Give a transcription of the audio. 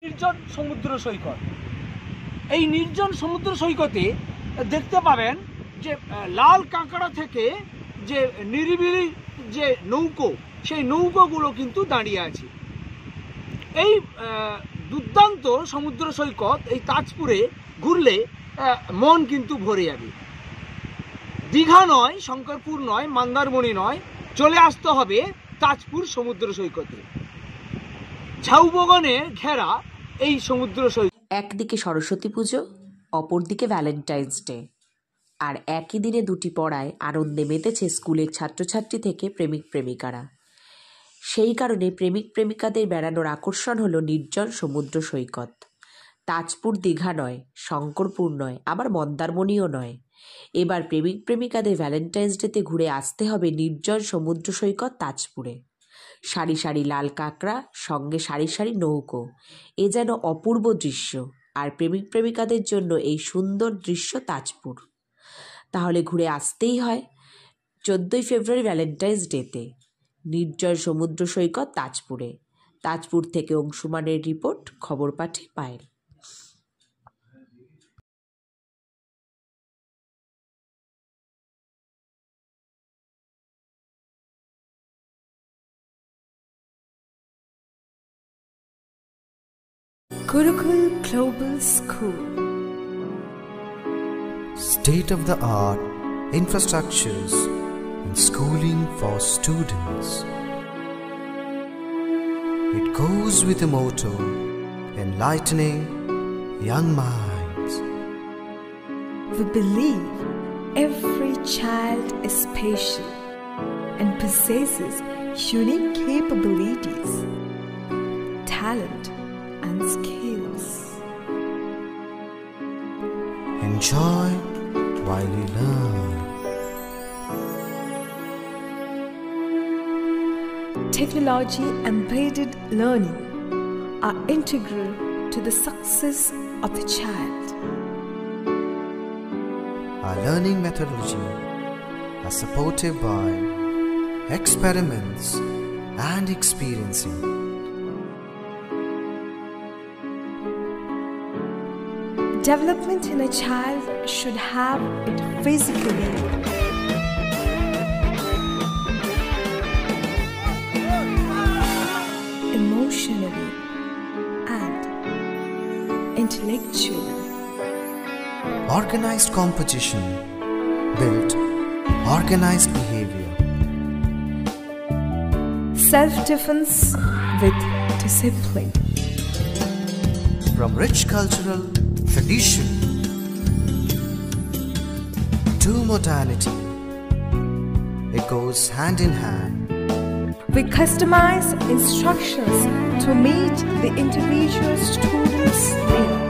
নির্জন সমুদ্র সৈকত। এই নির্জন সমুদ্র সৈকতে দেখতে পাবেন যে লাল কাঁকড়া থেকে যে নিরিবিলি যে নৌকো, সেই নৌকোগুলো কিন্তু দাঁড়িয়ে আছে। এই দুর্দান্ত সমুদ্র সৈকত এই তাজপুরে ঘুরলে মন কিন্তু ভরে যাবে। দীঘা নয়, শঙ্করপুর নয়, মন্দারমণি নয়, চলে আসতে হবে তাজপুর সমুদ্র সৈকতে। ঝাউবগানে ঘেরা এই সমুদ্র সৈকত। একদিকে সরস্বতী পুজো, অপরদিকে ভ্যালেন্টাইন্স ডে, আর একই দিনে দুটি পড়ায় আনন্দে মেতেছে স্কুলের ছাত্রছাত্রী থেকে প্রেমিক প্রেমিকারা। সেই কারণে প্রেমিক প্রেমিকাদের বেড়ানোর আকর্ষণ হলো নির্জন সমুদ্র সৈকত। তাজপুর দীঘা নয়, শঙ্করপুর নয়, আবার মন্দারমণিও নয়। এবার প্রেমিক প্রেমিকাদের ভ্যালেন্টাইন্স ডেতে ঘুরে আসতে হবে নির্জন সমুদ্র সৈকত তাজপুরে। সারি সারি লাল কাঁকড়া, সঙ্গে সারি সারি নৌকো, এ যেন অপূর্ব দৃশ্য। আর প্রেমিক প্রেমিকাদের জন্য এই সুন্দর দৃশ্য তাজপুর। তাহলে ঘুরে আসতেই হয় 14ই ফেব্রুয়ারি ভ্যালেন্টাইন্স ডেতে নির্জন সমুদ্র সৈকত তাজপুরে। তাজপুর থেকে অংশুমানের রিপোর্ট, খবর পাঠে Payel. Gurukul Global School. State-of-the-art infrastructures and schooling for students. It goes with the motto, enlightening young minds. We believe every child is special and possesses unique capabilities, talent, and skills. Enjoy while you learn. Technology embedded learning are integral to the success of the child. Our learning methodology are supported by experiments and experiencing. Development in a child should have it physically, emotionally, and intellectually. Organized competition built organized behavior. Self-defense with discipline. From rich cultural tradition to modernity, it goes hand in hand. We customize instructions to meet the individual student's needs.